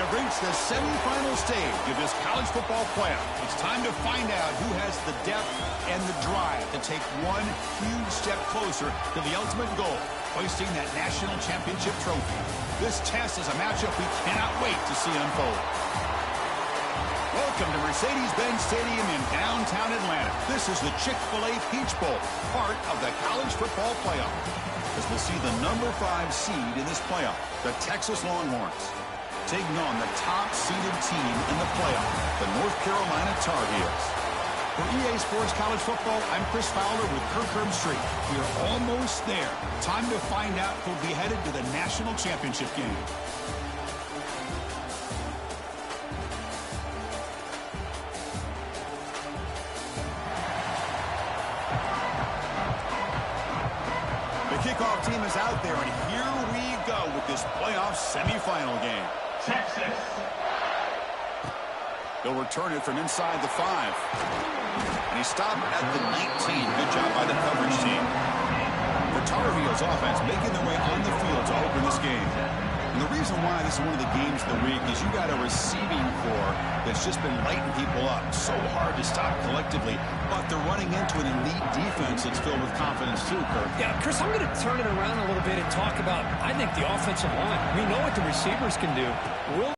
We've reached the semifinal stage of this college football playoff. It's time to find out who has the depth and the drive to take one huge step closer to the ultimate goal, hoisting that national championship trophy. This test is a matchup we cannot wait to see unfold. Welcome to Mercedes-Benz Stadium in downtown Atlanta. This is the Chick-fil-A Peach Bowl, part of the college football playoff. As we'll see the number 5 seed in this playoff, the Texas Longhorns, taking on the top-seeded team in the playoff, the North Carolina Tar Heels. For EA Sports College Football, I'm Chris Fowler with Kirk Street. We are almost there. Time to find out who'll be headed to the national championship game. The kickoff team is out there, and here we go with this playoff semifinal game. Texas. They'll return it from inside the 5. And he stopped at the 19. Good job by the coverage team. The Tar Heels offense making their way on the field to open this game. And the reason why this is one of the games of the week is you got a receiving core that's just been lighting people up. So hard to stop collectively, but they're running into an elite defense that's filled with confidence too, Kirk. Yeah, Chris, I'm going to turn it around a little bit and talk about, I think, the offensive line. We know what the receivers can do. Will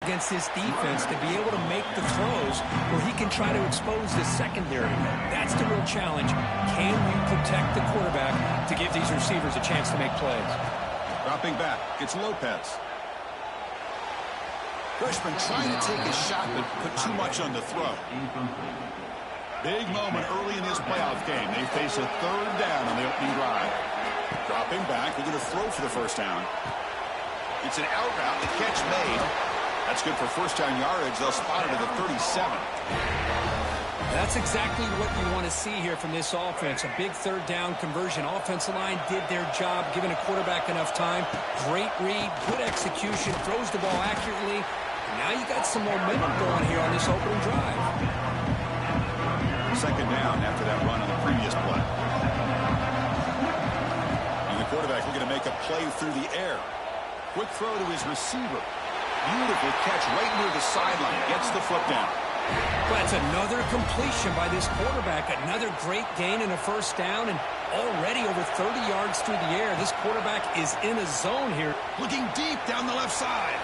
against this defense to be able to make the throws where he can try to expose the secondary. That's the real challenge. Can we protect the quarterback to give these receivers a chance to make plays? Dropping back, it's Lopez. Freshman trying to take a shot, but put too much on the throw. Big moment early in this playoff game. They face a 3rd down on the opening drive. Dropping back, they're going to throw for the first down. It's an out route, the catch made. That's good for first down yardage. They'll spot it at the 37. That's exactly what you want to see here from this offense. A big 3rd down conversion. Offensive line did their job, giving a quarterback enough time. Great read, good execution, throws the ball accurately. Now you got some momentum going here on this opening drive. 2nd down after that run on the previous play. And the quarterback looking to make a play through the air. Quick throw to his receiver. Beautiful catch right near the sideline. Gets the foot down. That's another completion by this quarterback. Another great gain and a first down, and already over 30 yards through the air. This quarterback is in a zone here. Looking deep down the left side.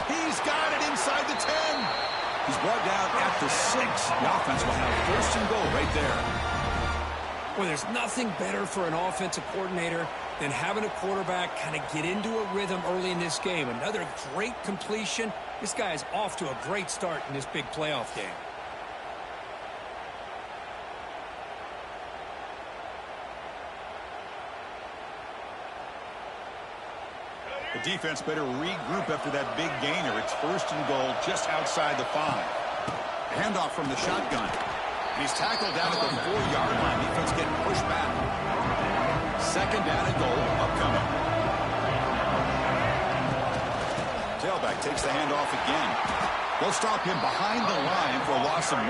He's got it inside the 10. He's brought down at the 6. The offense will have 1st and goal right there. Well, there's nothing better for an offensive coordinator than having a quarterback kind of get into a rhythm early in this game. Another great completion. This guy is off to a great start in this big playoff game. The defense better regroup after that big gainer. It's 1st and goal just outside the 5. Handoff from the shotgun. He's tackled down at the 4-yard line. Defense getting pushed back. 2nd down and goal upcoming. Tailback takes the handoff again. They'll stop him behind the line for a loss of 1.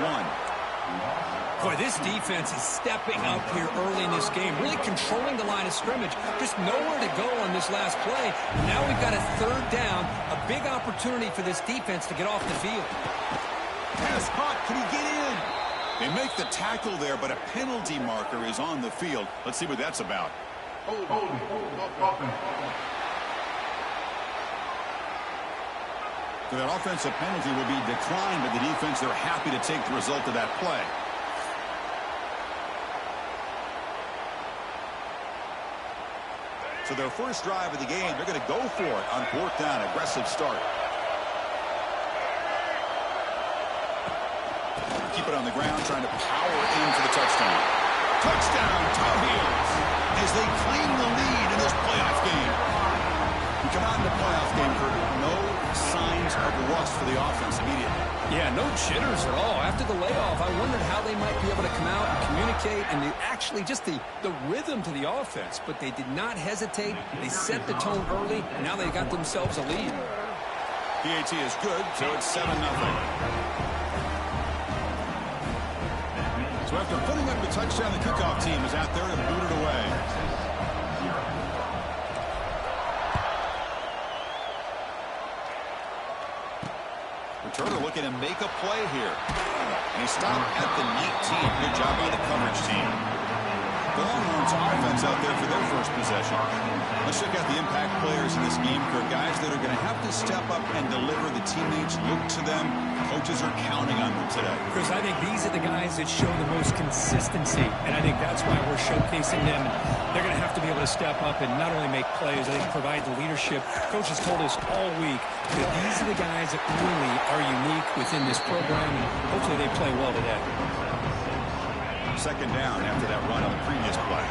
Boy, this defense is stepping up here early in this game, really controlling the line of scrimmage. Just nowhere to go on this last play. Now we've got a 3rd down, a big opportunity for this defense to get off the field. Pass caught. Can he get in? They make the tackle there, but a penalty marker is on the field. Let's see what that's about. So that offensive penalty will be declined by the defense. They're happy to take the result of that play. So their first drive of the game, they're going to go for it on 4th down. Aggressive start. Keep it on the ground, trying to power in for the touchdown. Touchdown, Tar Heels, as they claim the lead in this playoff game. We come out in the playoff game for no signs of rust for the offense immediately. Yeah, no jitters at all. After the layoff, I wondered how they might be able to come out and communicate and actually just the rhythm to the offense. But they did not hesitate. They set the tone early, and now they got themselves a lead. PAT is good, so it's 7-0. So after putting up the touchdown, the kickoff team is out there to boot it away. Turner looking to make a play here. And he stopped at the 19. Good job by the coverage team. The Longhorns offense out there for their first possession. Let's check out the impact players in this game, Kirk. Guys that are going to have to step up and deliver. The teammates look to them. Coaches are counting on them today. Chris, I think these are the guys that show the most consistency, and I think that's why we're showcasing them. They're going to have to be able to step up and not only make plays, I think provide the leadership. Coaches told us all week that these are the guys that really are unique within this program, and hopefully they play well today. Second down after that run on the previous play.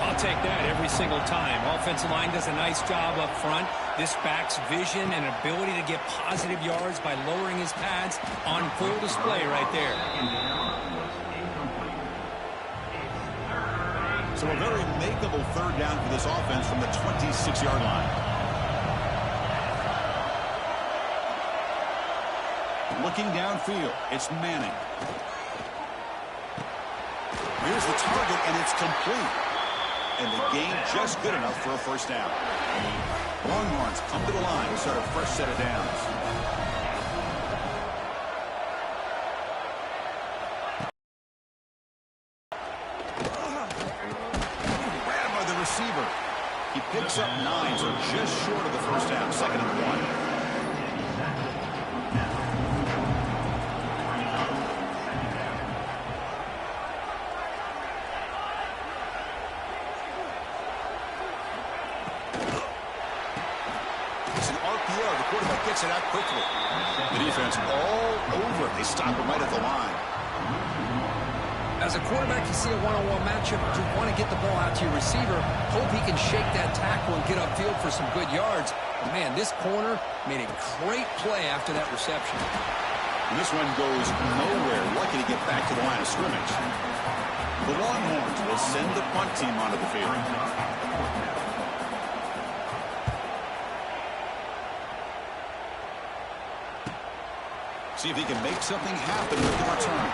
I'll take that every single time. Offensive line does a nice job up front. This back's vision and ability to get positive yards by lowering his pads on full display right there. So a very makeable third down for this offense from the 26-yard line. Looking downfield, it's Manning. Here's the target, and it's complete. And the gain just good enough for a first down. Longhorns come to the line to start a fresh set of downs. Grabbed by the receiver. He picks up 9, so just short of the first down. Second and 1. Gets it out quickly. The defense all over. They stop him right at the line. As a quarterback, you see a one-on-one matchup. You want to get the ball out to your receiver. Hope he can shake that tackle and get upfield for some good yards. But man, this corner made a great play after that reception. And this one goes nowhere. Lucky to get back to the line of scrimmage. The Longhorns will send the punt team onto the field. See if he can make something happen with the return.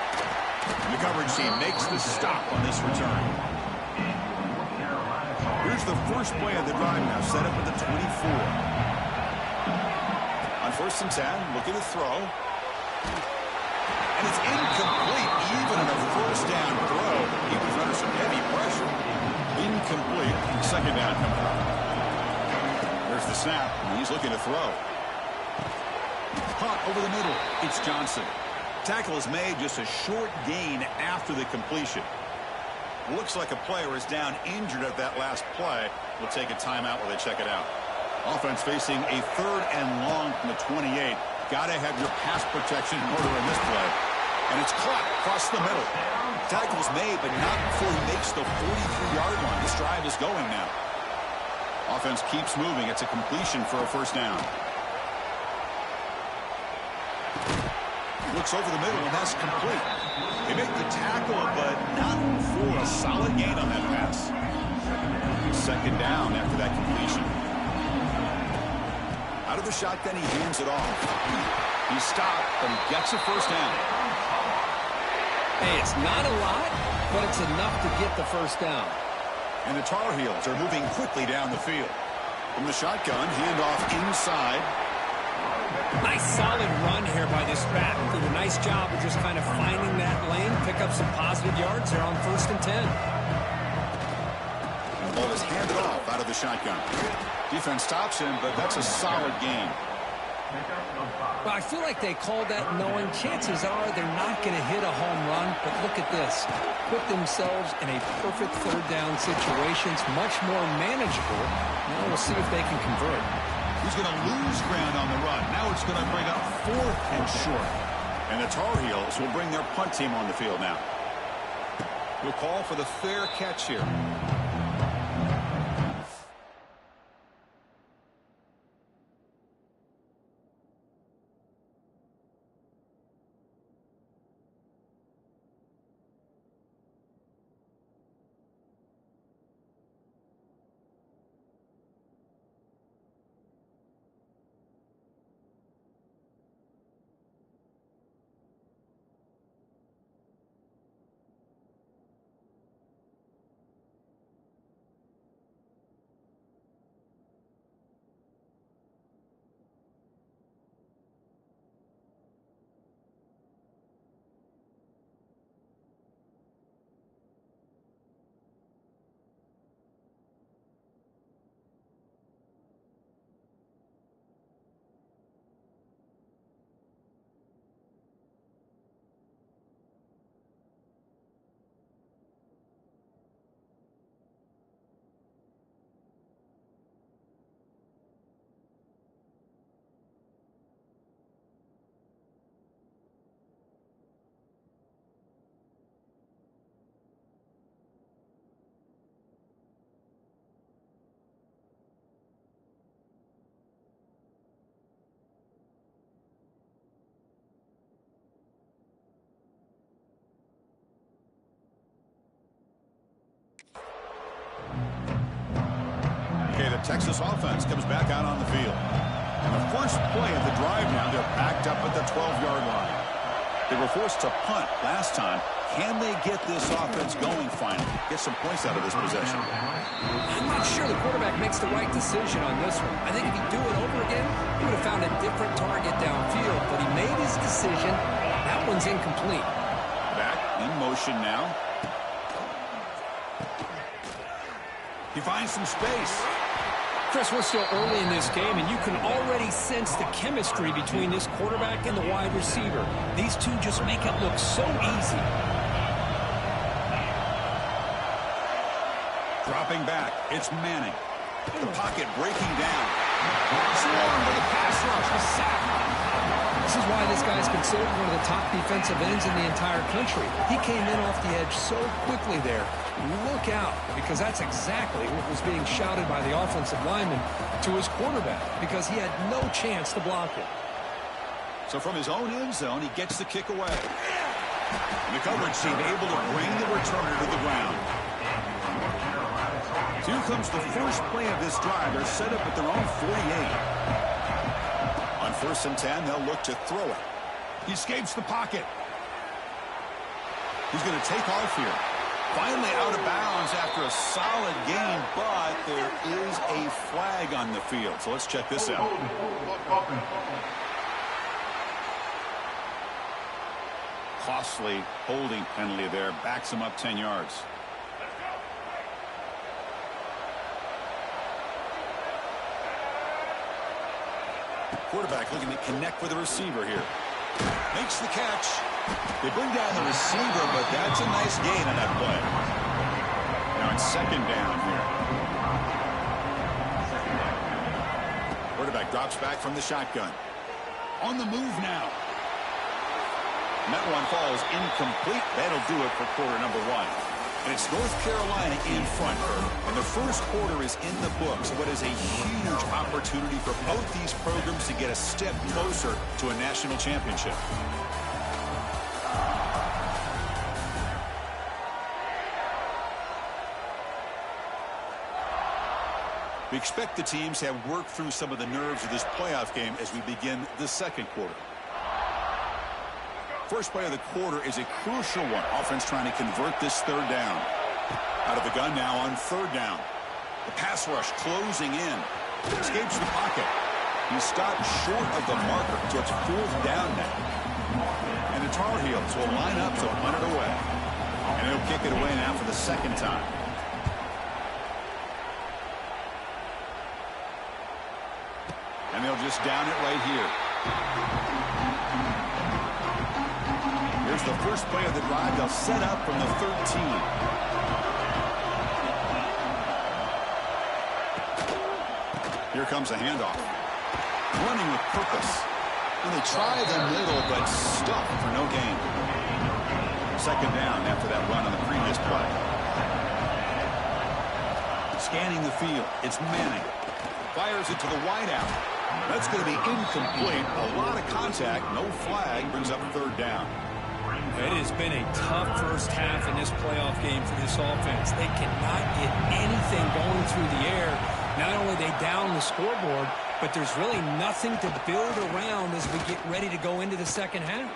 The coverage team makes the stop on this return. Here's the first play of the drive now, set up at the 24. On 1st and 10, look at the throw. And it's incomplete, even on a first down throw. He was under some heavy pressure. Incomplete. Second down coming up. There's the snap, and he's looking to throw. Punt over the middle. It's Johnson. Tackle is made, just a short gain after the completion. Looks like a player is down injured at that last play. We'll take a timeout while they check it out. Offense facing a 3rd and long from the 28. Got to have your pass protection in order in this play. And it's caught across the middle. Tackle is made, but not before he makes the 43-yard line. This drive is going now. Offense keeps moving. It's a completion for a first down. Looks over the middle, and that's complete. They make the tackle, but not for a solid gain on that pass. Second down after that completion. Out of the shotgun, he hands it off. He stopped, but he gets a first down. Hey, it's not a lot, but it's enough to get the first down. And the Tar Heels are moving quickly down the field. From the shotgun, handoff inside. Nice solid run here by this back. Did a nice job of just kind of finding that lane, pick up some positive yards there on 1st and 10. The ball is handed off out of the shotgun. Defense stops him, but that's a solid gain. Well, I feel like they called that knowing chances are they're not going to hit a home run, but look at this. Put themselves in a perfect 3rd down situation. It's much more manageable. Now we'll see if they can convert. He's going to lose ground on the run. Now it's going to bring up 4th and short. And the Tar Heels will bring their punt team on the field now. We'll call for the fair catch here. Texas offense comes back out on the field. And the first play of the drive now, they're backed up at the 12-yard line. They were forced to punt last time. Can they get this offense going finally? Get some points out of this possession. I'm not sure the quarterback makes the right decision on this one. I think if he'd do it over again, he would have found a different target downfield. But he made his decision. That one's incomplete. Back in motion now. He finds some space. Chris, we're still early in this game, and you can already sense the chemistry between this quarterback and the wide receiver. These two just make it look so easy. Dropping back, it's Manning. The pocket breaking down. Swarmed by the pass rush, a sack. This is why this guy's considered one of the top defensive ends in the entire country. He came in off the edge so quickly there. Look out, because that's exactly what was being shouted by the offensive lineman to his quarterback, because he had no chance to block it. So from his own end zone, he gets the kick away. And the coverage team able to bring the returner to the ground. So here comes the first play of this drive. They're set up at their own 48. On 1st and 10, they'll look to throw it. He escapes the pocket. He's going to take off here. Finally out of bounds after a solid game, but there is a flag on the field. So let's check this out. Costly holding penalty there. Backs him up 10 yards. Quarterback looking to connect with the receiver here. Makes the catch. They bring down the receiver, but that's a nice gain on that play. Now it's 2nd down here. Quarterback drops back from the shotgun. On the move now. And that one falls incomplete. That'll do it for quarter number 1. And it's North Carolina in front. And the first quarter is in the books. What is a huge opportunity for both these programs to get a step closer to a national championship. We expect the teams to have worked through some of the nerves of this playoff game as we begin the second quarter. First play of the quarter is a crucial one. Offense trying to convert this 3rd down. Out of the gun now on 3rd down. The pass rush closing in. Escapes the pocket. He stopped short of the marker, so it's 4th down now. And the Tar Heels will line up to punt it away. And he'll kick it away now for the 2nd time. And they'll just down it right here. Here's the first play of the drive. They'll set up from the 13. Here comes a handoff. Running with purpose. And they try the middle, but stuffed for no gain. 2nd down after that run on the previous play. Scanning the field. It's Manning. Fires it to the wideout. That's going to be incomplete. A lot of contact. No flag. Brings up 3rd down. It has been a tough first half in this playoff game for this offense. They cannot get anything going through the air. Not only they down the scoreboard, but there's really nothing to build around as we get ready to go into the second half.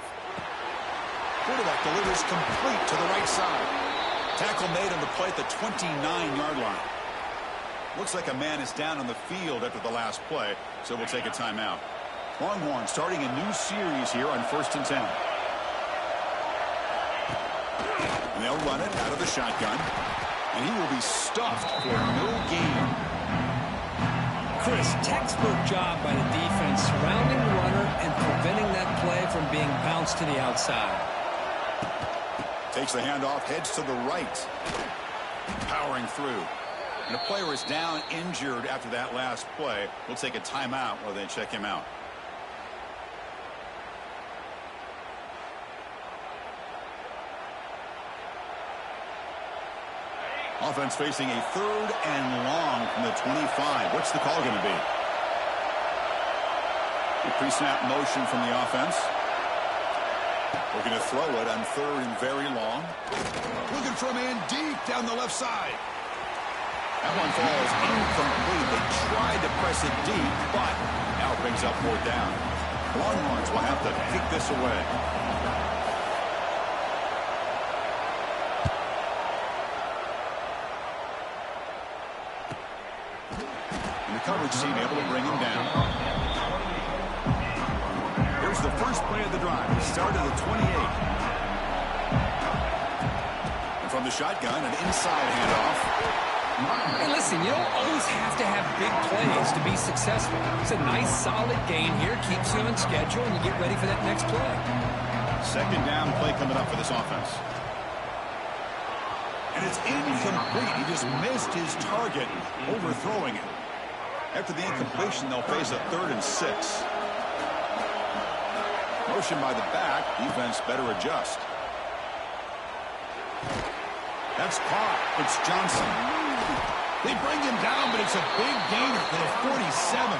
Quarterback delivers complete to the right side. Tackle made on the play at the 29-yard line. Looks like a man is down on the field after the last play, so we'll take a timeout. Longhorns starting a new series here on 1st and 10. And they'll run it out of the shotgun. And he will be stuffed for no gain. Chris, textbook job by the defense surrounding the runner and preventing that play from being bounced to the outside. Takes the handoff, heads to the right. Powering through. And the player is down injured after that last play. We'll take a timeout while they check him out. Offense facing a 3rd and long from the 25. What's the call going to be? A pre-snap motion from the offense. Looking to throw it on 3rd and very long. Looking for a man deep down the left side. That one falls incomplete. They tried to press it deep, but now it brings up 4th down. Longhorns will have to kick this away. And the coverage team able to bring him down. Here's the first play of the drive. He started at 28. And from the shotgun, an inside handoff. Hey, listen, you don't always have to have big plays to be successful. It's a nice, solid gain here. Keeps you on schedule, and you get ready for that next play. 2nd down play coming up for this offense. And it's incomplete. He just missed his target, overthrowing it. After the incompletion, they'll face a 3rd and 6. Motion by the back. Defense better adjust. That's caught. It's Johnson. They bring him down, but it's a big gainer for the 47.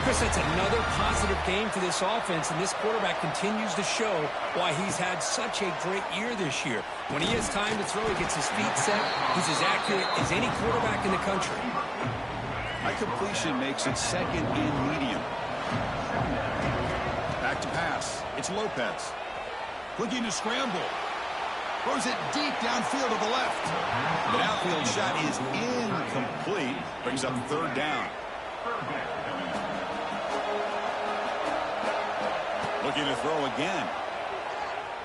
Chris, that's another positive game for this offense, and this quarterback continues to show why he's had such a great year this year. When he has time to throw, he gets his feet set. He's as accurate as any quarterback in the country. High completion makes it 2nd and medium. Back to pass. It's Lopez. Looking to scramble. Throws it deep downfield to the left. The outfield shot is incomplete. Brings up 3rd down. Looking to throw again.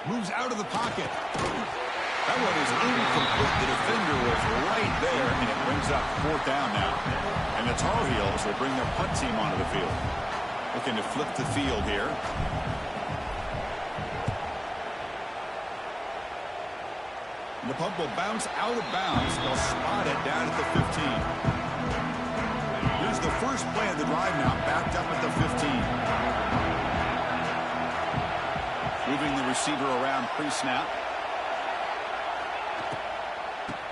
Moves out of the pocket. That one is incomplete. The defender was right there, and it brings up 4th down now. And the Tar Heels will bring their punt team onto the field. Looking to flip the field here. The punt will bounce out of bounds. They'll spot it down at the 15. Here's the first play of the drive now, backed up at the 15. Moving the receiver around pre-snap.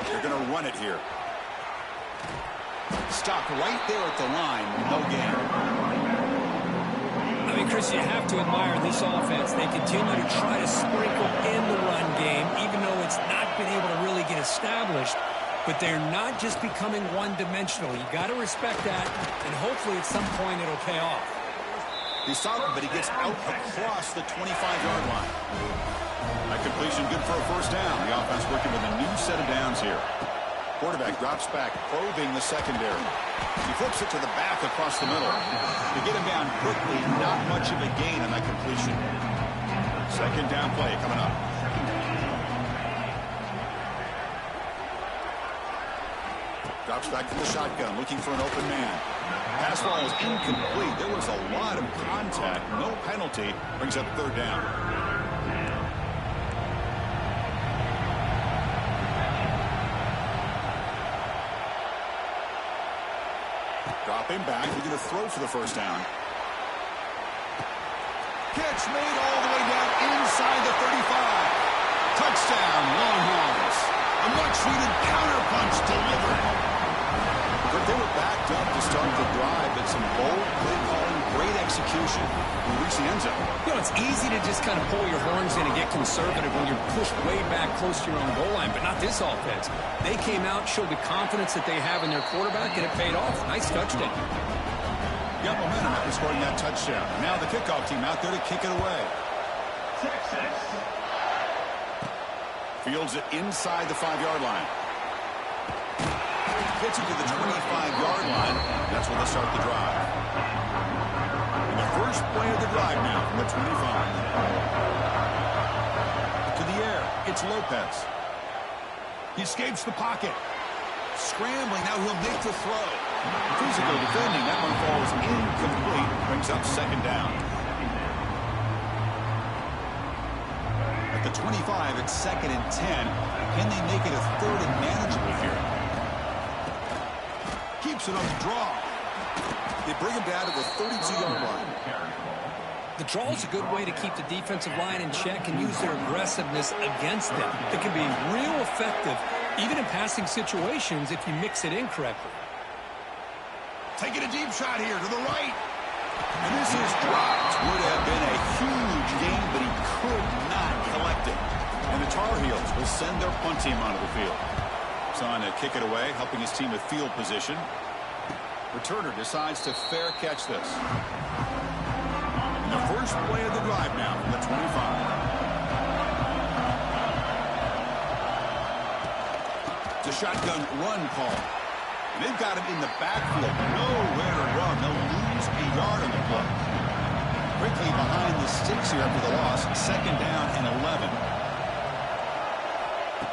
They're going to run it here. Stopped right there at the line. No gain. I mean, Chris, you have to admire this offense. They continue to try to sprinkle in the run game, even though it's not been able to really get established. But they're not just becoming one-dimensional. You got to respect that, and hopefully at some point it'll pay off. He's solid, but he gets out across the 25-yard line. That completion good for a 1st down. The offense working with a new set of downs here. Quarterback drops back, probing the secondary. He flips it to the back across the middle. To get him down quickly, not much of a gain on that completion. 2nd down play coming up. Drops back from the shotgun, looking for an open man. Pass ball is incomplete. There was a lot of contact. No penalty. Brings up 3rd down. Dropping back. He's going to throw for the 1st down. Catch made all the way down inside the 35. Touchdown, Longhorns. A much-needed counterpunch delivered. But they were backed up to start the drive, but some bold play calling, great execution. We reach the end zone. You know, it's easy to just kind of pull your horns in and get conservative when you're pushed way back close to your own goal line, but not this offense. They came out, showed the confidence that they have in their quarterback, and it paid off. Nice touchdown. Got momentum after scoring that touchdown. Now the kickoff team out there to kick it away. Fields it inside the 5-yard line. Gets it to the 25-yard line. That's where they start the drive. And the first play of the drive now from the 25. To the air. It's Lopez. He escapes the pocket. Scrambling. Now he'll make the throw. Physical defending. That one falls incomplete. Brings up 2nd down. At the 25, it's 2nd and 10. Can they make it a 3rd and manageable here? Keeps it on the draw. They bring him down to the 32-yard line. The draw is a good way to keep the defensive line in check and use their aggressiveness against them. It can be real effective, even in passing situations, if you mix it in correctly. Taking a deep shot here to the right. And this is dropped. Would have been a huge gain, but he could not collect it. And the Tar Heels will send their punt team onto the field. Looks on to kick it away, helping his team with field position. Returner decides to fair catch this. And the first play of the drive now from the 25. It's a shotgun run call. And they've got him in the backfield. Nowhere to run. They'll lose a yard on the play. Quickly behind the sticks here after the loss. Second down and 11.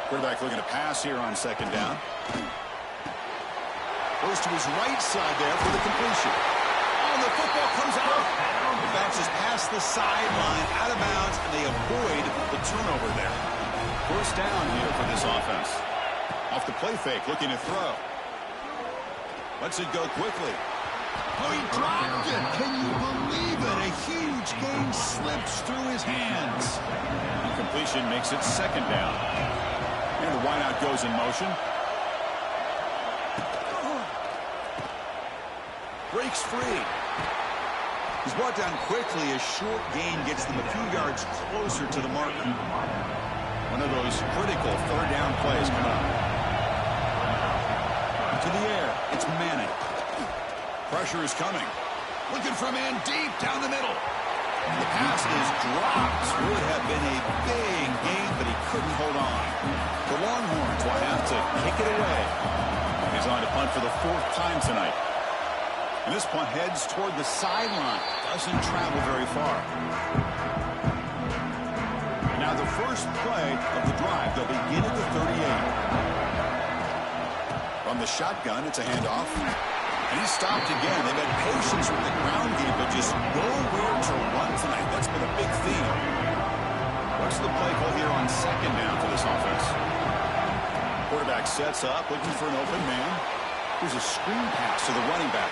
Quarterback looking to pass here on second down. Goes to his right side there for the completion. Oh, the football comes out. It bounces past the sideline, out of bounds, and they avoid the turnover there. First down here for this offense. Off the play fake, looking to throw. Lets it go quickly. Oh, he dropped it. Can you believe it? A huge gain slips through his hands. Incompletion makes it second down. And the wideout goes in motion. Breaks free. He's brought down quickly. A short gain gets them a few yards closer to the marker. One of those critical third down plays coming up. To the air. It's Manning. Pressure is coming. Looking for a man deep down the middle. And the pass is dropped. Would have been a big gain, but he couldn't hold on. The Longhorns will have to kick it away. He's on to punt for the fourth time tonight. And this punt heads toward the sideline. Doesn't travel very far. And now the first play of the drive. They'll begin at the 38. From the shotgun, it's a handoff. And he's stopped again. They've had patience with the ground game, but just nowhere to run tonight. That's been a big theme. What's the play call here on second down for this offense? Quarterback sets up, looking for an open man. Here's a screen pass to the running back.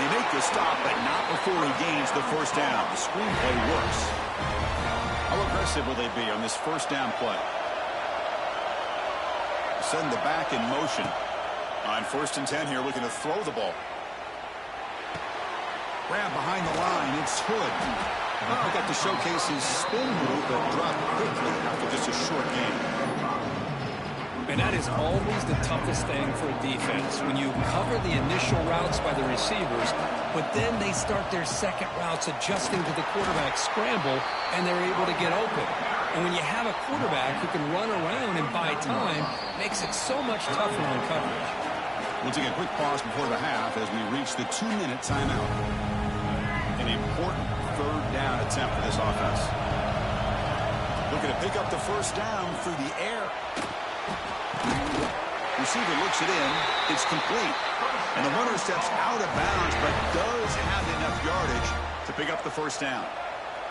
They make the stop, but not before he gains the first down. The screen play works. How aggressive will they be on this first down play? Send the back in motion. On first and 10 here, looking to throw the ball. Grab behind the line. It's Hood. Oh, got to showcase his spin move, but dropped quickly after just a short game. And that is always the toughest thing for a defense. When you cover the initial routes by the receivers, but then they start their second routes adjusting to the quarterback scramble, and they're able to get open. And when you have a quarterback who can run around and buy time, makes it so much tougher on coverage. We'll take a quick pause before the half as we reach the 2-minute timeout. An important third down attempt for this offense. Looking to pick up the first down through the air. Receiver looks it in. It's complete. And the runner steps out of bounds, but does have enough yardage to pick up the first down.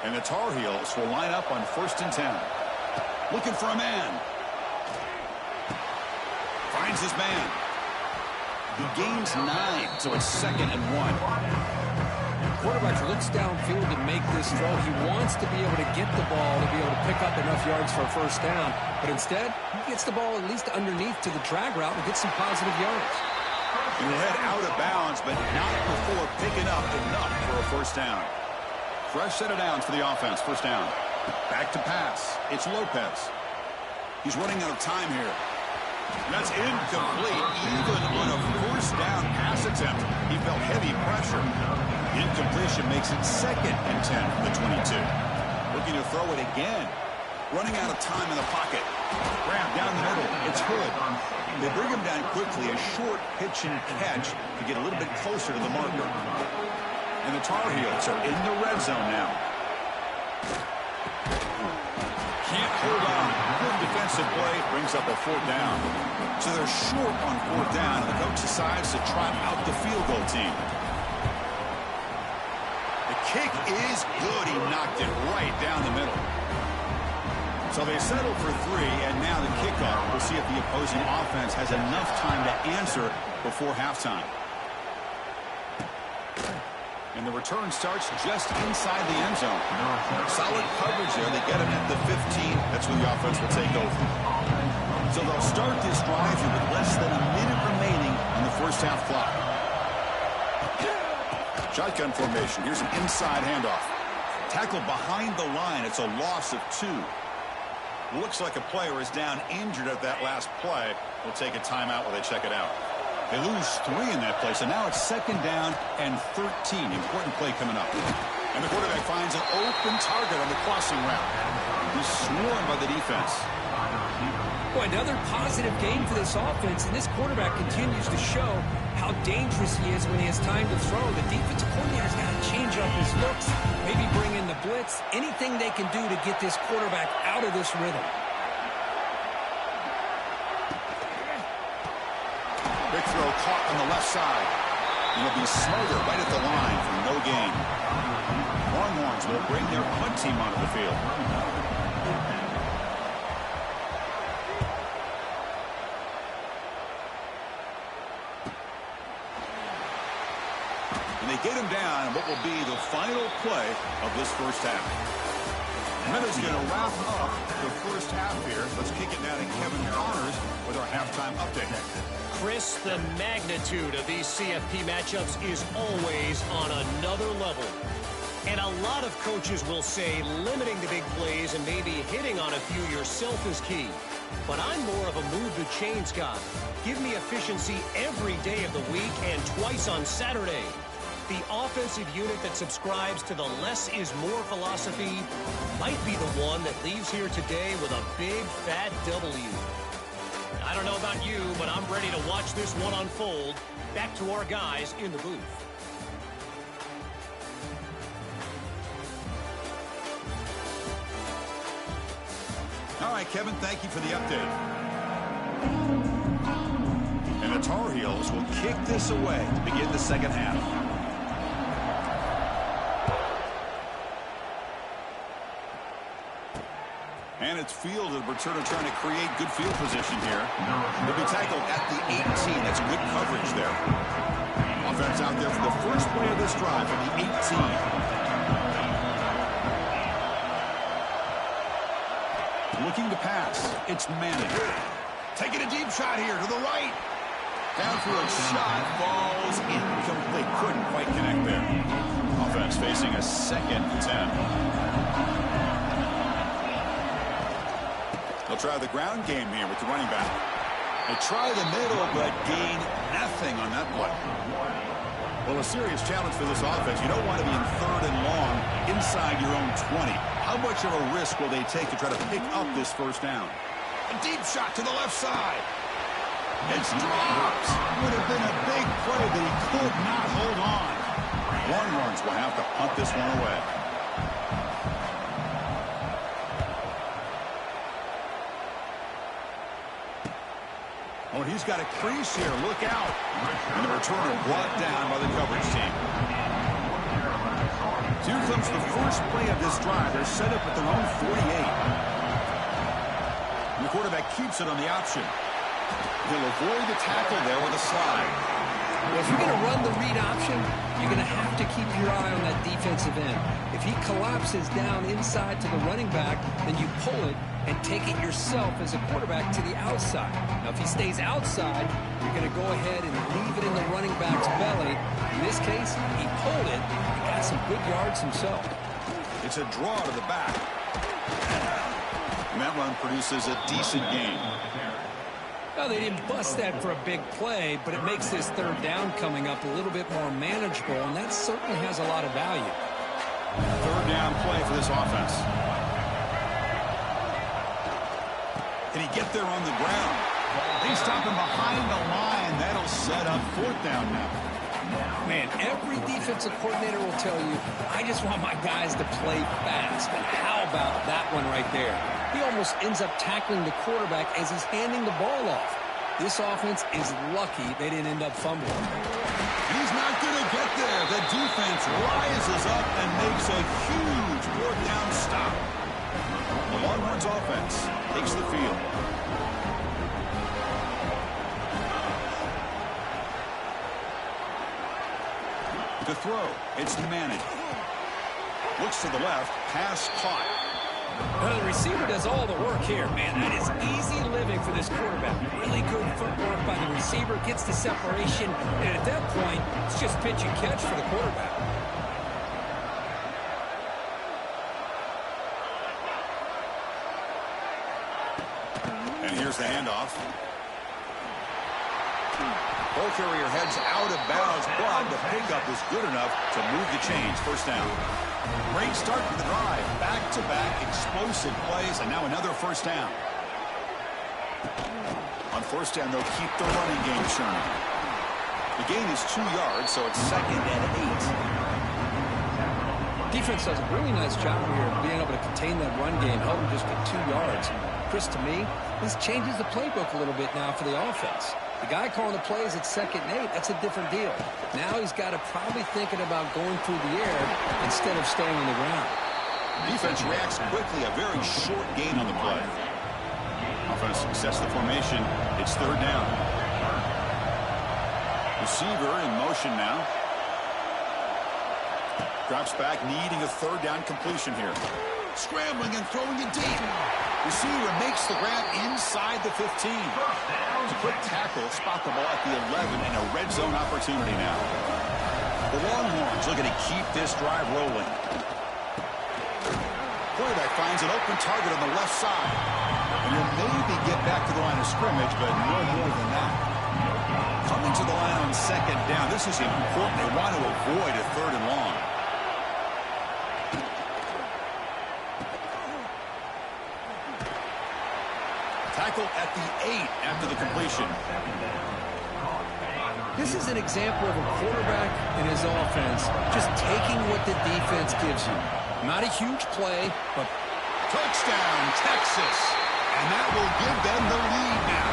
And the Tar Heels will line up on first and 10. Looking for a man. Finds his man. He gains 9, so it's second and 1. Quarterback looks downfield to make this throw. He wants to be able to get the ball to be able to pick up enough yards for a first down. But instead, he gets the ball at least underneath to the drag route and gets some positive yards. He will head out of bounds, but not before picking up enough for a first down. Fresh set of downs for the offense. First down. Back to pass. It's Lopez. He's running out of time here. That's incomplete. Even on a first down pass attempt, he felt heavy pressure. Incompletion makes it second and 10 from the 22. Looking to throw it again. Running out of time in the pocket. Grab down the middle. It's Hood. They bring him down quickly. A short pitch and catch to get a little bit closer to the marker. And the Tar Heels are in the red zone now. Can't hold on. Good defensive play. Brings up a fourth down. So they're short on fourth down. The coach decides to trot out the field goal team. The kick is good. He knocked it right down the middle. So they settle for 3, and now the kickoff. We'll see if the opposing offense has enough time to answer before halftime. And the return starts just inside the end zone. Solid coverage there. They get him at the 15. That's when the offense will take over. So they'll start this drive here with less than a minute remaining on the first half clock. Shotgun formation. Here's an inside handoff. Tackle behind the line. It's a loss of 2. Looks like a player is down injured at that last play. We'll take a timeout while they check it out. They lose 3 in that play, so now it's 2nd down and 13. Important play coming up. And the quarterback finds an open target on the crossing route. He's swarmed by the defense. Boy, another positive game for this offense, and this quarterback continues to show how dangerous he is when he has time to throw. The defensive coordinator's got to change up his looks, maybe bring in the blitz, anything they can do to get this quarterback out of this rhythm. Big throw caught on the left side. It'll be Smoother right at the line for no gain. Longhorns will bring their punt team onto the field. And they get him down in what will be the final play of this first half. Minutes going to wrap up the first half here. Let's kick it now to Kevin Connors with our halftime update. Chris, the magnitude of these CFP matchups is always on another level. And a lot of coaches will say limiting the big plays and maybe hitting on a few yourself is key. But I'm more of a move the chains guy. Give me efficiency every day of the week and twice on Saturday. The offensive unit that subscribes to the less is more philosophy might be the one that leaves here today with a big fat W. I don't know about you, but I'm ready to watch this one unfold. Back to our guys in the booth. All right, Kevin, thank you for the update. And the Tar Heels will kick this away to begin the second half. And it's fielded. Returner trying to create good field position here. They'll be tackled at the 18. That's good coverage there. Offense out there for the first play of this drive at the 18. Looking to pass. It's Manning. Taking a deep shot here to the right. Downfield shot falls incomplete. Couldn't quite connect there. Offense facing a 2nd and 10. They'll try the ground game here with the running back. They try the middle, but gain nothing on that play. Well, a serious challenge for this offense. You don't want to be in 3rd and long inside your own 20. How much of a risk will they take to try to pick up this first down? A deep shot to the left side. It's dropped. Would have been a big play, but he could not hold on. Longhorns will have to punt this one away. Oh, he's got a crease here. Look out. And the returner brought down by the coverage team. So here comes the first play of this drive. They're set up at their own 48. And the quarterback keeps it on the option. He'll avoid the tackle there with a slide. Well, if you're going to run the read option, you're going to have to keep your eye on that defensive end. If he collapses down inside to the running back, then you pull it and take it yourself as a quarterback to the outside. Now, if he stays outside, you're going to go ahead and leave it in the running back's belly. In this case, he pulled it and got some good yards himself. It's a draw to the back. And that run produces a decent gain. Well, they didn't bust that for a big play, but it makes this 3rd down coming up a little bit more manageable, and that certainly has a lot of value. 3rd down play for this offense. Can he get there on the ground? They stop him behind the line. That'll set up 4th down now. Man, every defensive coordinator will tell you, I just want my guys to play fast. And how about that one right there? He almost ends up tackling the quarterback as he's handing the ball off. This offense is lucky they didn't end up fumbling. He's not going to get there. The defense rises up and makes a huge 4th down stop. The Longhorns offense takes the field. To throw, it's Manning. Looks to the left, pass caught. Well, the receiver does all the work here, man. That is easy living for this quarterback. Really good footwork by the receiver, gets the separation, and at that point, it's just pitch and catch for the quarterback. Here's the handoff. Ball carrier heads out of bounds, but the pickup is good enough to move the chains. First down. Great start to the drive. Back-to-back explosive plays, and now another first down. On first down, they'll keep the running game churning. The gain is 2 yards, so it's 2nd and 8. Defense does a really nice job here of being able to contain that run game, help them just get 2 yards. Chris, to me, this changes the playbook a little bit now for the offense. The guy calling the plays at 2nd and 8, that's a different deal. Now he's got to probably thinking about going through the air instead of staying on the ground. Defense reacts quickly, a very short gain on the play. Offense sets the formation. It's 3rd down. Receiver in motion now. Drops back, needing a 3rd down completion here. Scrambling and throwing it deep. Receiver makes the grab inside the 15. It's a quick tackle, spot the ball at the 11, and a red zone opportunity now. The Longhorns looking to keep this drive rolling. Quarterback finds an open target on the left side. And he'll maybe get back to the line of scrimmage, but no more than that. Coming to the line on 2nd down. This is important. They want to avoid a 3rd and long. Tackle at the 8 after the completion. This is an example of a quarterback and his offense just taking what the defense gives you. Not a huge play, but touchdown, Texas. And that will give them the lead now.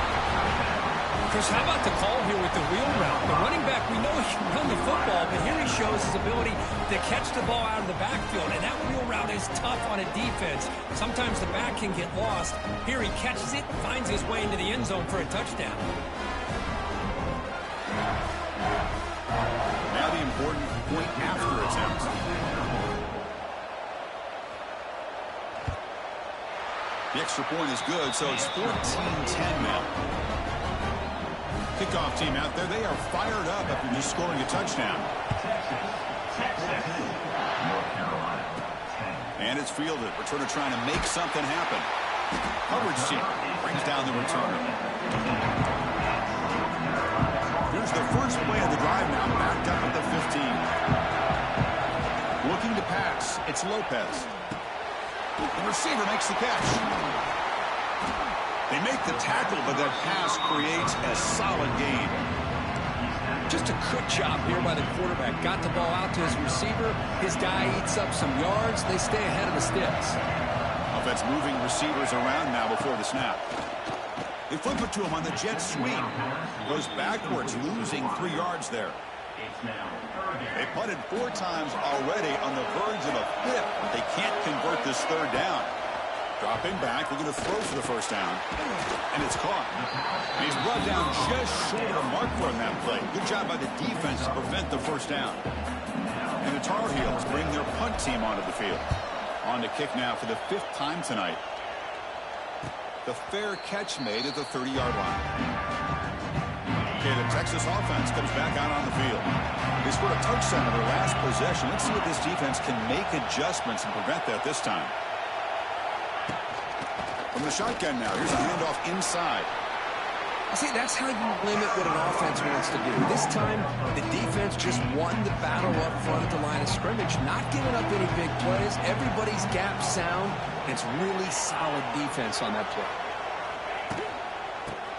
Chris, how about the call here with the wheel route? The running back, we know he can run the football, but here he shows his ability to catch the ball out of the backfield, and that wheel route is tough on a defense. Sometimes the back can get lost. Here he catches it, finds his way into the end zone for a touchdown. Now the important point after attempt. The extra point is good, so it's 14-10 now. Kickoff team out there, they are fired up after just scoring a touchdown. And it's fielded. Returner trying to make something happen. Coverage team brings down the returner. Here's the first play of the drive now, backed up at the 15. Looking to pass, it's Lopez. The receiver makes the catch. They make the tackle, but that pass creates a solid gain. Just a good job here by the quarterback. Got the ball out to his receiver. His guy eats up some yards. They stay ahead of the sticks. Offense moving receivers around now before the snap. They flip it to him on the jet sweep. Goes backwards, losing 3 yards there. They punted 4 times already, on the verge of a 5th. They can't convert this 3rd down. Dropping back, looking to throw for the first down. And it's caught. And he's brought down just short of the mark for him that play. Good job by the defense to prevent the first down. And the Tar Heels bring their punt team onto the field. On to kick now for the 5th time tonight. The fair catch made at the 30-yard line. Okay, the Texas offense comes back out on the field. They scored a touchdown on their last possession. Let's see if this defense can make adjustments and prevent that this time. From the shotgun now, here's a handoff inside. See, that's how you limit what an offense wants to do. This time, the defense just won the battle up front at the line of scrimmage, not giving up any big plays. Everybody's gap sound. It's really solid defense on that play.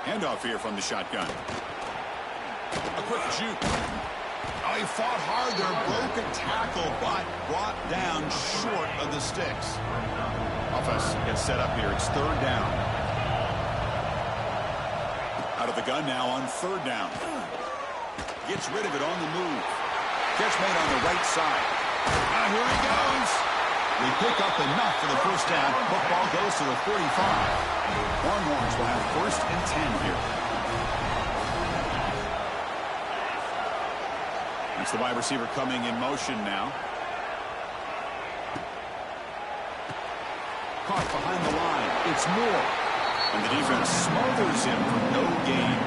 Handoff here from the shotgun. A quick juke. Oh, he fought hard there, broke a tackle, but brought down short of the sticks. Offense gets set up here. It's 3rd down. Out of the gun now on 3rd down. Gets rid of it on the move. Catch made on the right side. Now here he goes. They pick up enough for the first down. Football goes to the 45. Longhorns will have 1st and 10 here. It's the wide receiver coming in motion now. Caught behind the line. It's Moore. And the defense smothers him for no gain.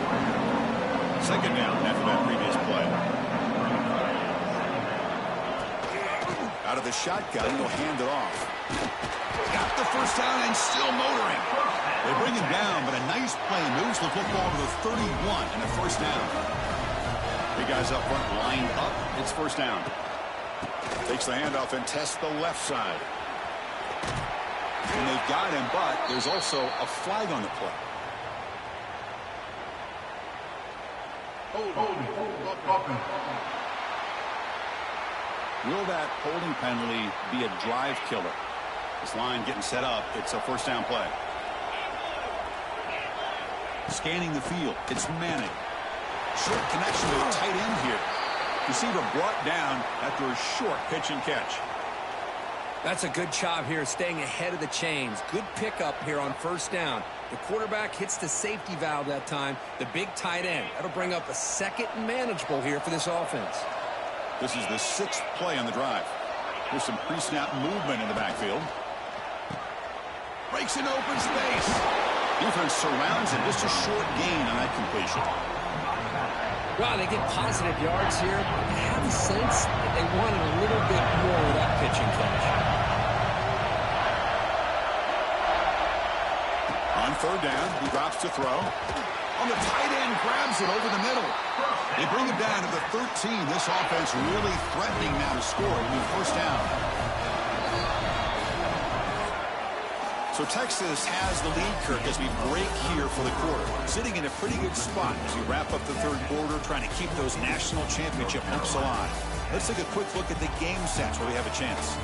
2nd down after that previous play. Out Out of the shotgun, he'll hand it off. Got the first down and still motoring. They bring him down, but a nice play moves the football to the 31 and a first down. Big guys up front lined up. It's first down. Takes the handoff and tests the left side. And they've got him, but there's also a flag on the play. Will that holding penalty be a drive killer? This line getting set up. It's a first down play. Scanning the field. It's Manning. Short connection to a tight end here. Receiver brought down after a short pitch and catch. That's a good job here staying ahead of the chains. Good pickup here on first down. The quarterback hits the safety valve that time. The big tight end. That'll bring up a second and manageable here for this offense. This is the 6th play on the drive. There's some pre-snap movement in the backfield. Breaks in open space. Defense surrounds him. Just a short gain on that completion. Wow, they get positive yards here. I have a sense that they wanted a little bit more of that pitch and catch. On third down, he drops to throw. On the tight end, grabs it over the middle. They bring him down to the 13. This offense really threatening now to score with first down. So Texas has the lead, Kirk, as we break here for the quarter. Sitting in a pretty good spot as we wrap up the third quarter, trying to keep those national championship hopes alive. Let's take a quick look at the game stats where we have a chance.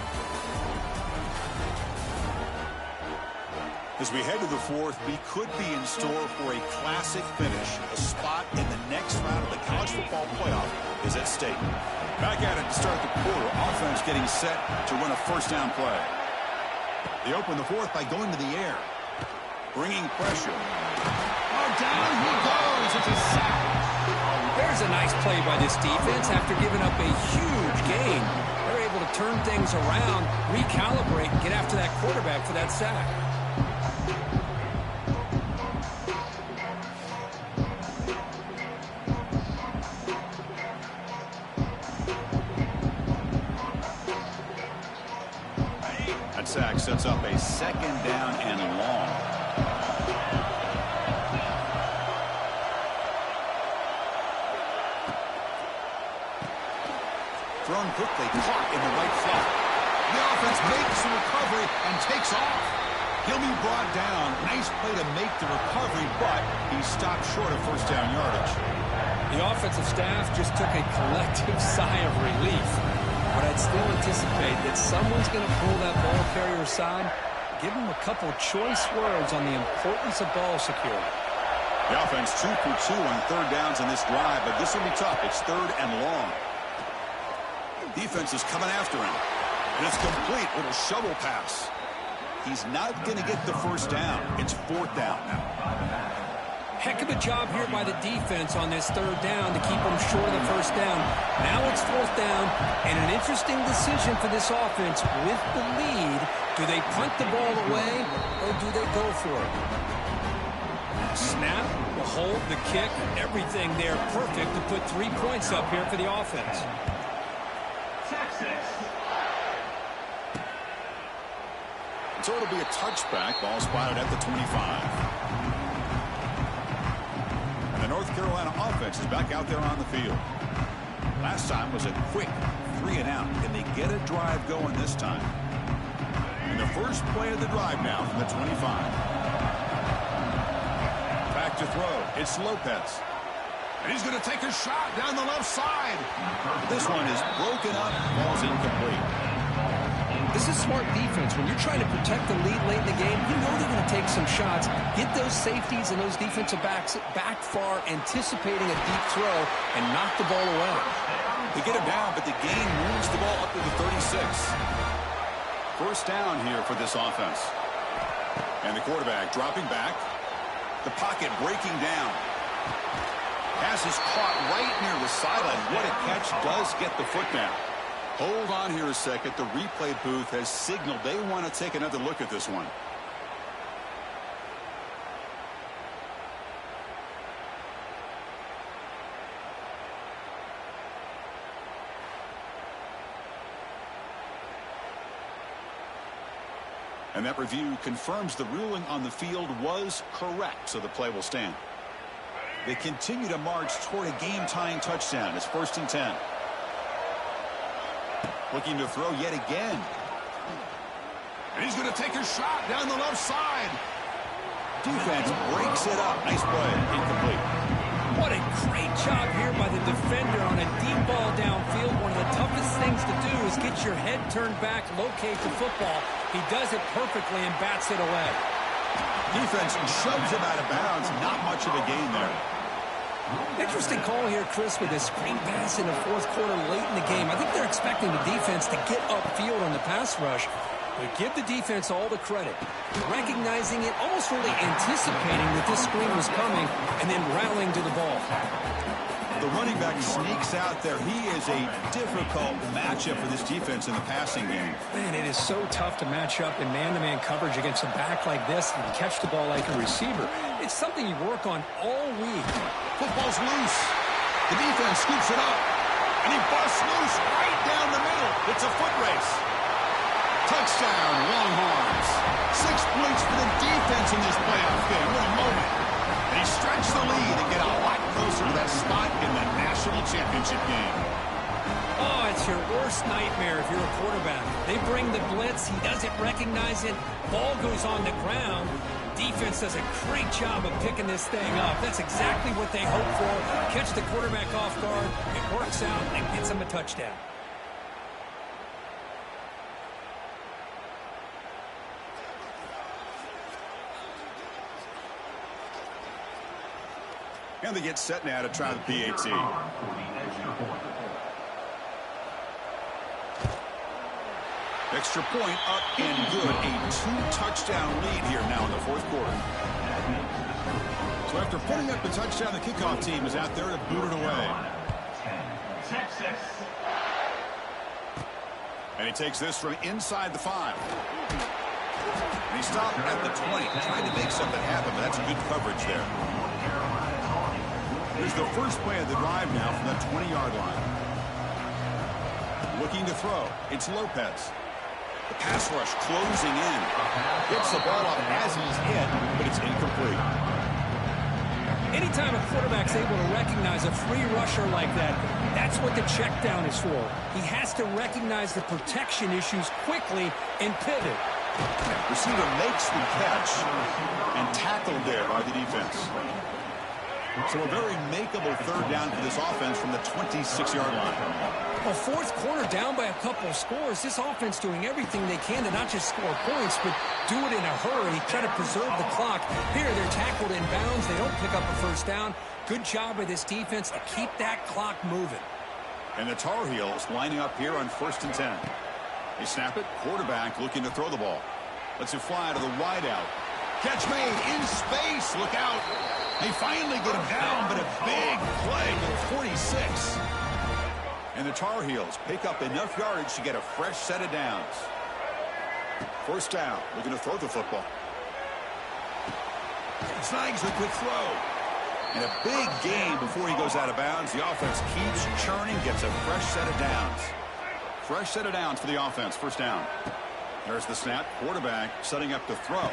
As we head to the fourth, we could be in store for a classic finish. A spot in the next round of the college football playoff is at stake. Back at it to start the quarter. Offense getting set to run a first down play. They open the fourth by going to the air. Bringing pressure. Oh, down he goes. It's a sack. There's a nice play by this defense after giving up a huge gain. They're able to turn things around, recalibrate, and get after that quarterback for that sack. Sack sets up a second down and long. Thrown quickly, caught in the right slot. The offense makes the recovery and takes off. He'll be brought down. Nice play to make the recovery, but he stopped short of first down yardage. The offensive staff just took a collective sigh of relief. But I'd still anticipate that someone's going to pull that ball carrier aside, give him a couple choice words on the importance of ball security. The offense 2 for 2 on third downs in this drive, but this will be tough. It's third and long. Defense is coming after him, and it's complete. Little shovel pass. He's not going to get the first down. It's fourth down now. Heck of a job here by the defense on this third down to keep them short of the first down. Now it's fourth down, and an interesting decision for this offense with the lead. Do they punt the ball away, or do they go for it? Snap, the hold, the kick, everything there perfect to put 3 points up here for the offense. So it'll be a touchback. Ball spotted at the 25. The North Carolina offense is back out there on the field. Last time was a quick 3 and out. Can they get a drive going this time? And the first play of the drive now from the 25. Back to throw. It's Lopez. And he's going to take a shot down the left side. This one is broken up. Ball's incomplete. This is smart defense. When you're trying to protect the lead late in the game, you know they're going to take some shots, get those safeties and those defensive backs back far, anticipating a deep throw, and knock the ball away. They get him down, but the gain moves the ball up to the 36. First down here for this offense. And the quarterback dropping back. The pocket breaking down. Pass is caught right near the sideline. What a catch. Does get the foot down. Hold on here a second. The replay booth has signaled they want to take another look at this one. And that review confirms the ruling on the field was correct, so the play will stand. They continue to march toward a game-tying touchdown. It's 1st and 10. Looking to throw yet again. And he's going to take a shot down the left side. Defense breaks it up. Nice play. Incomplete. What a great job here by the defender on a deep ball downfield. One of the toughest things to do is get your head turned back, locate the football. He does it perfectly and bats it away. Defense shoves him out of bounds. Not much of a gain there. Interesting call here, Chris, with a screen pass in the 4th quarter late in the game. I think they're expecting the defense to get upfield on the pass rush. But give the defense all the credit. Recognizing it, almost really anticipating that this screen was coming, and then rallying to the ball. The running back sneaks out there. He is a difficult matchup for this defense in the passing game. Man, it is so tough to match up in man-to-man coverage against a back like this and catch the ball like a receiver. It's something you work on all week. Football's loose. The defense scoops it up. And he busts loose right down the middle. It's a foot race. Touchdown, Longhorns. 6 points for the defense in this playoff game. What a moment. And he stretched the lead and get a lot closer to that spot in the national championship game. Oh, it's your worst nightmare if you're a quarterback. They bring the blitz. He doesn't recognize it. Ball goes on the ground. Defense does a great job of picking this thing up. That's exactly what they hope for. Catch the quarterback off guard. It works out and gets him a touchdown. And they get set now to try the PAT. Extra point up and good. A 2-touchdown lead here now in the 4th quarter. So after putting up the touchdown, the kickoff team is out there to boot it away. And he takes this from inside the 5. And he stopped at the 20, trying to make something happen, but that's good coverage there. Here's the first play of the drive now from that 20-yard line. Looking to throw. It's Lopez. The pass rush closing in. Hits the ball up as he's hit, but it's incomplete. Anytime a quarterback's able to recognize a free rusher like that, that's what the check down is for. He has to recognize the protection issues quickly and pivot. Receiver makes the catch and tackled there by the defense. So a very makeable 3rd down for this offense from the 26-yard line. Well, 4th quarter down by a couple of scores. This offense doing everything they can to not just score points, but do it in a hurry, try to preserve the clock. Here, they're tackled in bounds. They don't pick up a 1st down. Good job by this defense to keep that clock moving. And the Tar Heels lining up here on 1st and 10. They snap it. Quarterback looking to throw the ball. Lets it fly to the wideout. Catch made in space. Look out. They finally get him down, but a big play to 46. And the Tar Heels pick up enough yardage to get a fresh set of downs. 1st down. Looking to throw the football. Snags the quick throw. And a big gain before he goes out of bounds. The offense keeps churning, gets a fresh set of downs. Fresh set of downs for the offense. 1st down. There's the snap. Quarterback setting up to throw.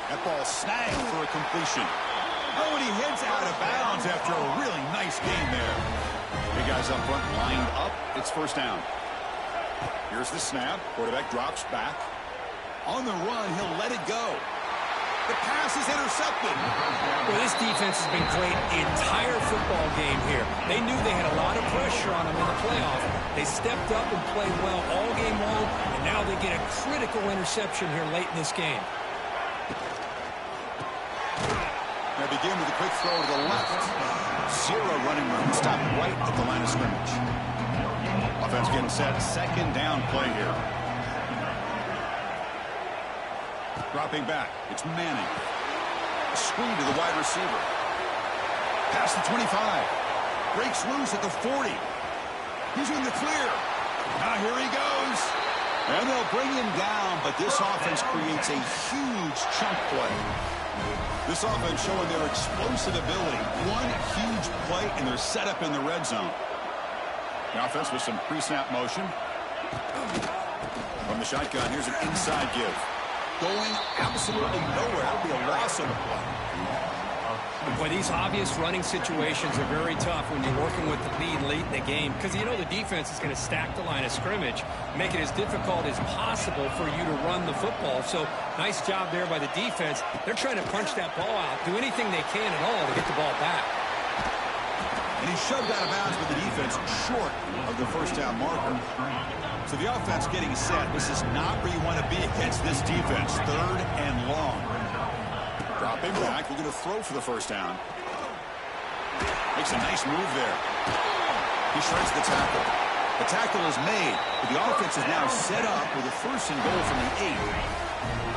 That ball snagged for a completion. Oh, and he heads out of bounds after a really nice game there. Big guys up front lined up. It's 1st down. Here's the snap. Quarterback drops back. On the run, he'll let it go. The pass is intercepted. Well, this defense has been great the entire football game here. They knew they had a lot of pressure on them in the playoff. They stepped up and played well all game long, and now they get a critical interception here late in this game. They begin with a quick throw to the left. 0 running room. Stop right at the line of scrimmage. Offense getting set. 2nd down play here. Dropping back. It's Manning. Screen to the wide receiver. Past the 25. Breaks loose at the 40. He's in the clear. Now here he goes. And they'll bring him down, but this offense creates a huge chunk play. This offense showing their explosive ability. One huge play, and they're set up in the red zone. The offense with some pre-snap motion. From the shotgun, here's an inside give. going absolutely nowhere. It'll be a loss on the play. Boy, these obvious running situations are very tough when you're working with the lead late in the game because you know the defense is going to stack the line of scrimmage, make it as difficult as possible for you to run the football. So nice job there by the defense. They're trying to punch that ball out, do anything they can at all to get the ball back. And he's shoved out of bounds with the defense short of the first down marker. So the offense getting set. This is not where you want to be against this defense. 3rd and long. Dropping back. We're going to throw for the first down. Makes a nice move there. He shreds the tackle. The tackle is made, but the offense is now set up with a 1st and goal from the 8.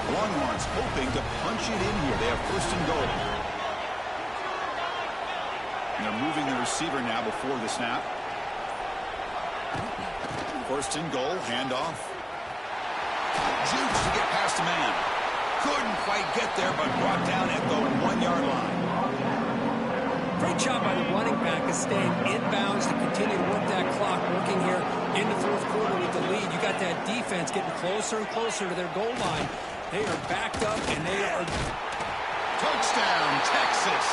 The Longhorns hoping to punch it in here. They have 1st and goal. And they're moving the receiver now before the snap. 1st and goal, handoff. Jukes to get past a man. Couldn't quite get there, but brought down at the 1-yard line. Great job by the running back of staying inbounds to continue to work that clock, working here in the 4th quarter with the lead. You got that defense getting closer and closer to their goal line. They are backed up, and they are... Touchdown, Texas.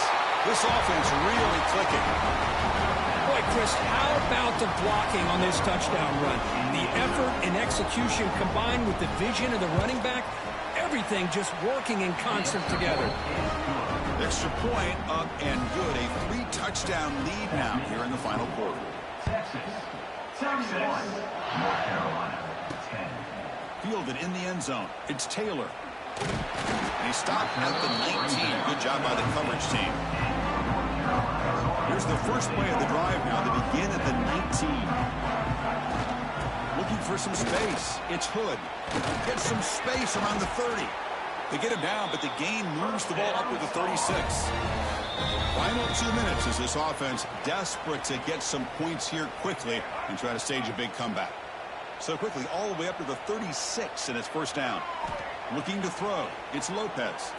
This offense really clicking. Boy, Chris, how about the blocking on this touchdown run? The effort and execution combined with the vision of the running back, everything just working in concert together. Extra point up and good. A 3-touchdown lead now here in the final quarter. Texas, North Carolina, 10. Fielded in the end zone. It's Taylor. And he stopped at the 19. Good job by the coverage team. Here's the first play of the drive now. They begin at the 19. Looking for some space. It's Hood. Gets some space around the 30. They get him down, but the gain moves the ball up to the 36. Final 2 minutes as this offense desperate to get some points here quickly and try to stage a big comeback. So quickly all the way up to the 36 and it's 1st down. Looking to throw. It's Lopez.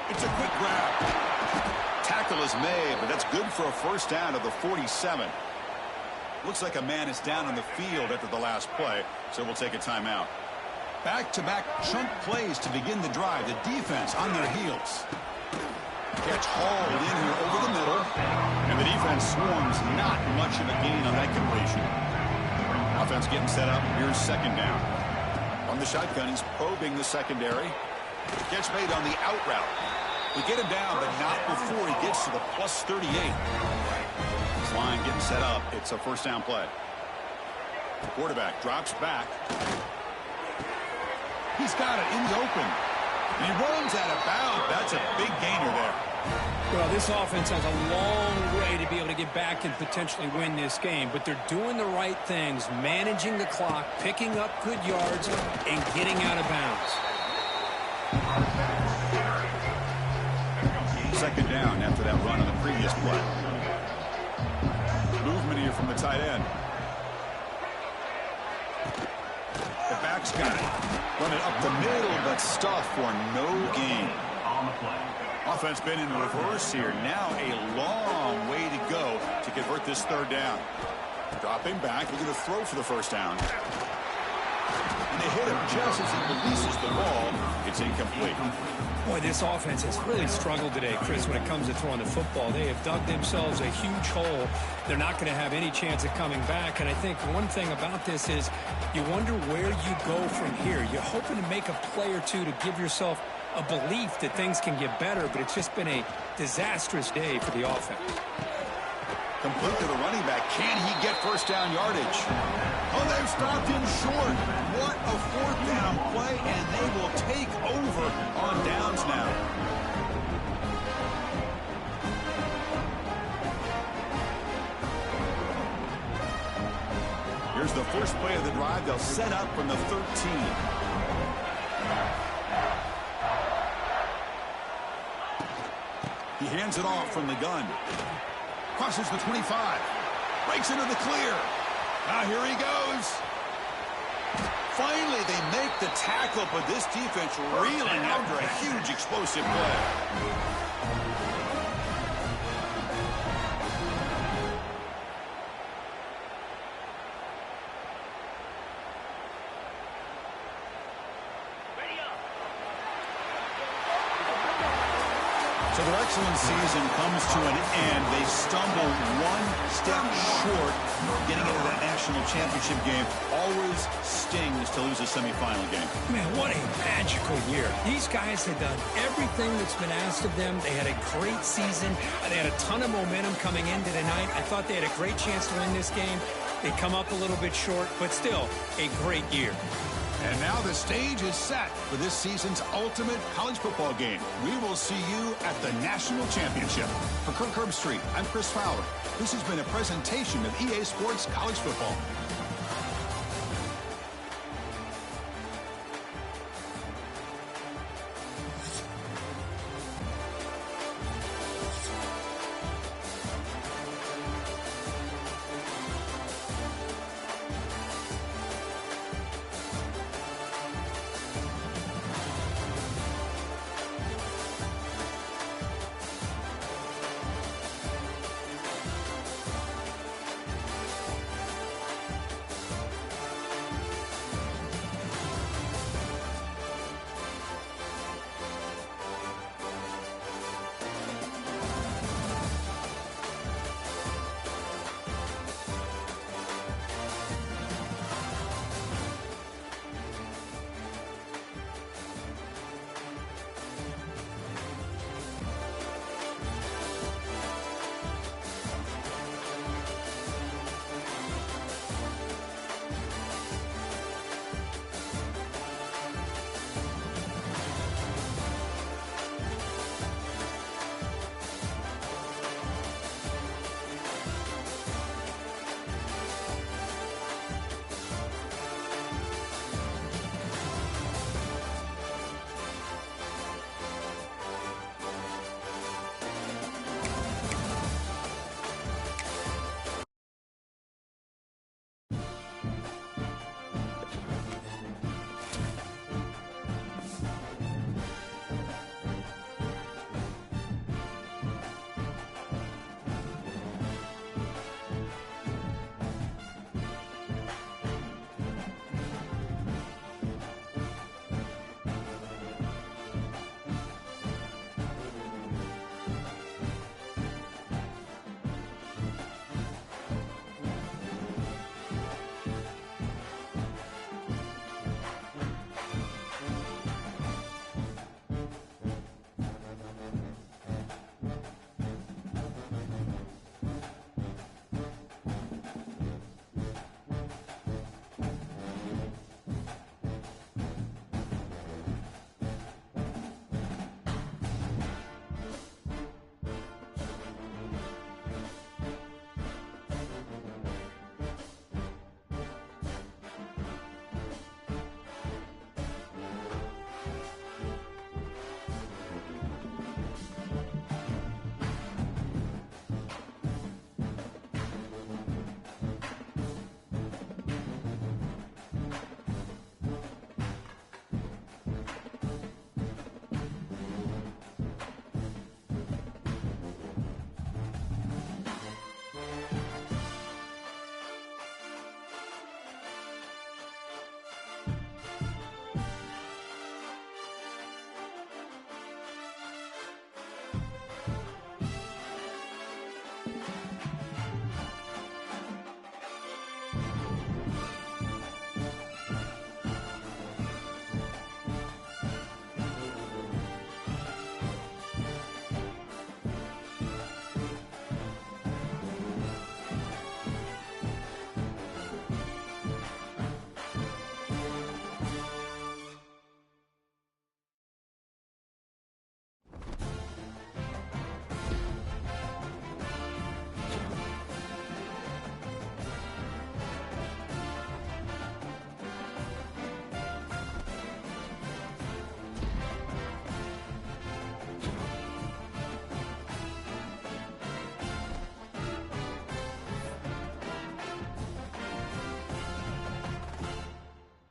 It's a quick grab. Tackle is made, but that's good for a 1st down of the 47. Looks like a man is down on the field after the last play, so we'll take a timeout. Back-to-back chunk plays to begin the drive. The defense on their heels. Gets hauled in here over the middle, and the defense swarms not much of a gain on that completion. Offense getting set up. Here's 2nd down. On the shotgun, he's probing the secondary. Gets made on the out route. We get him down, but not before he gets to the plus 38. This line getting set up. It's a 1st down play. The quarterback drops back. He's got it in the open. And he runs out of bounds. That's a big gainer there. Well, this offense has a long way to be able to get back and potentially win this game, but they're doing the right things, managing the clock, picking up good yards, and getting out of bounds. 2nd down after that run on the previous play. Movement here from the tight end. The back's got it. Run it up the middle, but stuff for no gain. Offense been in reverse here. Now a long way to go to convert this 3rd down. Dropping back. We're going to throw for the 1st down. And they hit him just as he releases the ball. It's incomplete. Boy, this offense has really struggled today, Chris, when it comes to throwing the football. They have dug themselves a huge hole. They're not going to have any chance of coming back. And I think one thing about this is you wonder where you go from here. You're hoping to make a play or two to give yourself a belief that things can get better, but it's just been a disastrous day for the offense. Complete to the running back. Can he get 1st down yardage? Oh, they've stopped him short. What a 4th down play, and they will take over on downs now. Here's the first play of the drive. They'll set up from the 13. He hands it off from the gun. Crosses the 25. Breaks into the clear. Now here he goes. Finally, they make the tackle, but this defense reeling after a huge explosive play. So their excellent season comes to an end. They stumble one step short getting into that national championship game. Always stings to lose a semifinal game. Man, what a magical year. These guys had done everything that's been asked of them. They had a great season. They had a ton of momentum coming into tonight. I thought they had a great chance to win this game. They come up a little bit short, but still a great year. And now the stage is set for this season's ultimate college football game. We will see you at the national championship. For Kirk Herbstreit, I'm Chris Fowler. This has been a presentation of EA Sports College Football.